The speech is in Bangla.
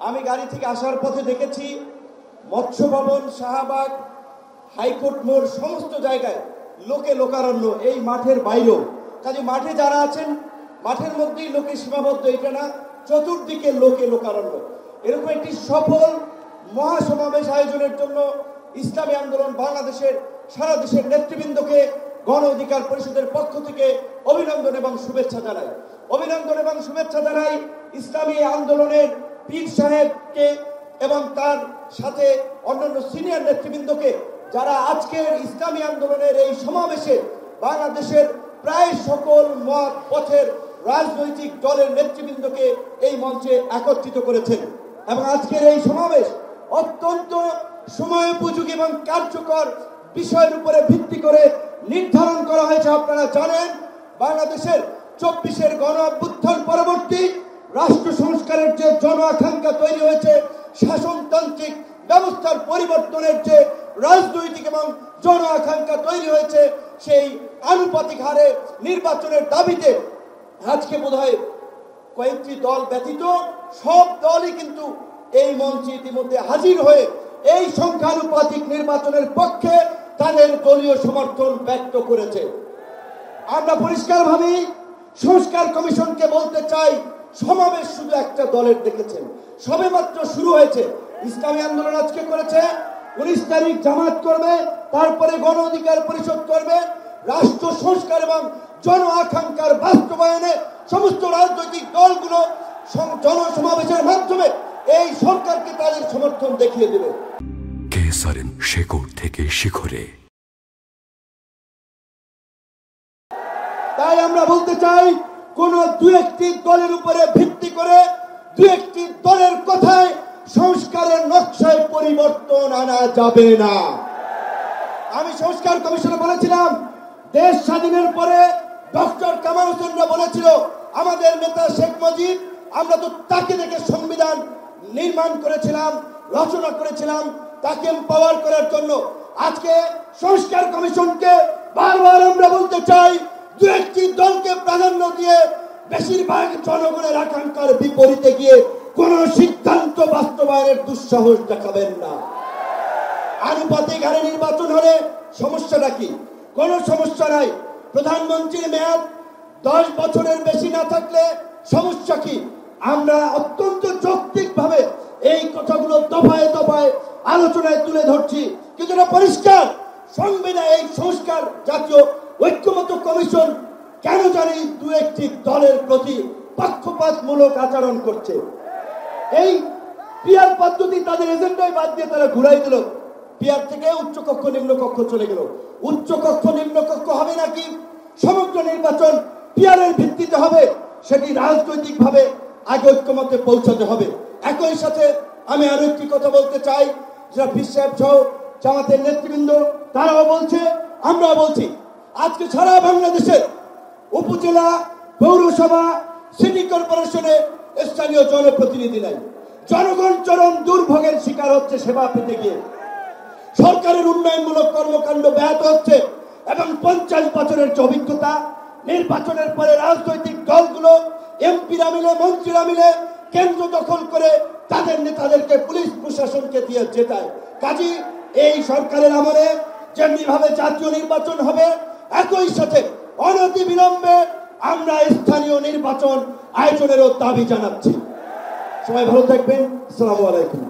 আমি গাড়ি থেকে আসার পথে দেখেছি মৎস্য ভবন, শাহবাগ, হাইকোর্ট মোড় সমস্ত জায়গায় লোকে লোকারণ্য, এই মাঠের বাইরেও। কাজে মাঠে যারা আছেন মাঠের মধ্যেই লোকে সীমাবদ্ধ, এটা না, চতুর্দিকে লোকে লোকারণ্য। এরকম একটি সফল মহাসমাবেশ আয়োজনের জন্য ইসলামী আন্দোলন বাংলাদেশের সারা দেশের নেতৃবৃন্দকে গণ অধিকার পরিষদের পক্ষ থেকে অভিনন্দন এবং শুভেচ্ছা জানাই। অভিনন্দন এবং শুভেচ্ছা জানাই ইসলামী আন্দোলনের পীর সাহেবকে এবং তার সাথে অন্যান্য সিনিয়র নেতৃবৃন্দকে, যারা আজকের ইসলামী আন্দোলনের এই সমাবেশে বাংলাদেশের প্রায় সকল মত পথের রাজনৈতিক দলের নেতৃবৃন্দকে এই মঞ্চে একত্রিত করেছেন। এবং আজকের এই সমাবেশ অত্যন্ত সময়োপযোগী এবং কার্যকর বিষয়ের উপরে ভিত্তি করে নির্ধারণ করা হয়েছে। আপনারা জানেন, বাংলাদেশের 24-এর গণ অভ্যুত্থান পরবর্তী রাষ্ট্র সংস্কারের যে জন আকাঙ্ক্ষা তৈরি হয়েছে, শাসনতান্ত্রিক ব্যবস্থার পরিবর্তনের যে রাজনৈতিক এবং জন আকাঙ্ক্ষা তৈরি হয়েছে, সেই আনুপাতিক হারে নির্বাচনের দাবিতে আজকে বোধহয় কয়েকটি দল ব্যতীত সব দলই কিন্তু এই মঞ্চে ইতিমধ্যে হাজির হয়ে এই সংখ্যানুপাতিক নির্বাচনের পক্ষে তাদের দলীয় সমর্থন ব্যক্ত করেছে। আমরা পরিষ্কারভাবে সংস্কার কমিশনকে বলতে চাই, সমাবেশ শুধু একটা দলের দেখেছেন, সবেমাত্র শুরু হয়েছে। ইসলামী আন্দোলন আজকে করেছে, 19 তারিখ জামাত করবে, তারপরে গণ অধিকার পরিষদ করবে। রাষ্ট্র সংস্কার এবং জন আকাঙ্ক্ষার বাস্তবায়নে সমস্ত রাজনৈতিক দলগুলো জনসমাবেশের মাধ্যমে এই সরকারকে তাদের সমর্থন দেখিয়ে দেবে। কেসারেন শেকড় থেকে শিখরে। তাই আমরা বলতে চাই, কোন দু একটি দলের উপরে ভিত্তি করে দু একটি দলের কথায় সংস্কারের নকশায় পরিবর্তন আনা যাবে না। আমি সংস্কার কমিশনে বলেছিলাম, দেশ স্বাধীনের পরে ডক্টর কামাল হোসেনরা বলেছিল, আমাদের নেতা শেখ মুজিব, আমরা তো তাকে দেখে সংবিধান নির্মাণ করেছিলাম, রচনা করেছিলাম, তাকে এম্পাওয়ার করার জন্য। আজকে সংস্কার কমিশনকে বারবার আমরা বলতে চাই, দু একটি দলকে প্রাধান্য দিয়ে বেশিরভাগ জনগণের আকাঙ্ক্ষার বিপরীতে গিয়ে কোন সিদ্ধান্ত বাস্তবায়নের দুঃসাহস দেখাবেন না। আনুপাতিক হারে নির্বাচন হলে সমস্যাটা কি? কোন সমস্যা নাই। প্রধানমন্ত্রীর মেয়াদ 10 বছরের বেশি না থাকলে সমস্যা কি? আমরা অত্যন্ত যৌক্তিকভাবে এই কথাগুলো দফায় দফায় আলোচনায় তুলে ধরছি, কিন্তু এটা পরিষ্কার, সংবিধান এই সংস্কার জাতীয় ঐক্যমত্য কমিশন কেন জানি দু একটি দলের প্রতি পক্ষপাতমূলক আচরণ করছে। এই পিয়ার পদ্ধতি তাদের এজেন্ডায় বাদ দিয়ে তারা ঘুরাই দিল। পিয়ার থেকে উচ্চকক্ষ নিম্নকক্ষ চলে গেল। উচ্চকক্ষ নিম্নকক্ষ হবে নাকি সমগ্র নির্বাচন পিয়ারের ভিত্তিতে হবে, সেটি রাজনৈতিকভাবে আগে ঐক্যমত্যে পৌঁছাতে হবে। একই সাথে আমি আরো একটি কথা বলতে চাই, যারা পীর সাহেব সহ জামাতের নেতৃবৃন্দ তারাও বলছে, আমরাও বলছি, আজকে সারা বাংলাদেশের উপজেলা, পৌরসভা, সিটি কর্পোরেশনে স্থানীয় জনপ্রতিনিধি নাই। জনগণ চরম দুর্ভোগের শিকার হচ্ছে সেবা পেতে গিয়ে। সরকারের উন্নয়নমূলক কর্মকাণ্ড ব্যাহত হচ্ছে এবং 50 বছরের যে অভিজ্ঞতা, নির্বাচনের পরে রাজনৈতিক দলগুলো এমপিরা মিলে, মন্ত্রীরা মিলে কেন্দ্র দখল করে তাদের নেতাদেরকে পুলিশ প্রশাসনকে দিয়ে জেতায়। কাজী এই সরকারের আমলে যেমনিভাবে জাতীয় নির্বাচন হবে, একই সাথে অনতিবিলম্বে আমরা স্থানীয় নির্বাচন আয়োজনেরও দাবি জানাচ্ছি। সবাই ভালো থাকবেন। আসসালামু আলাইকুম।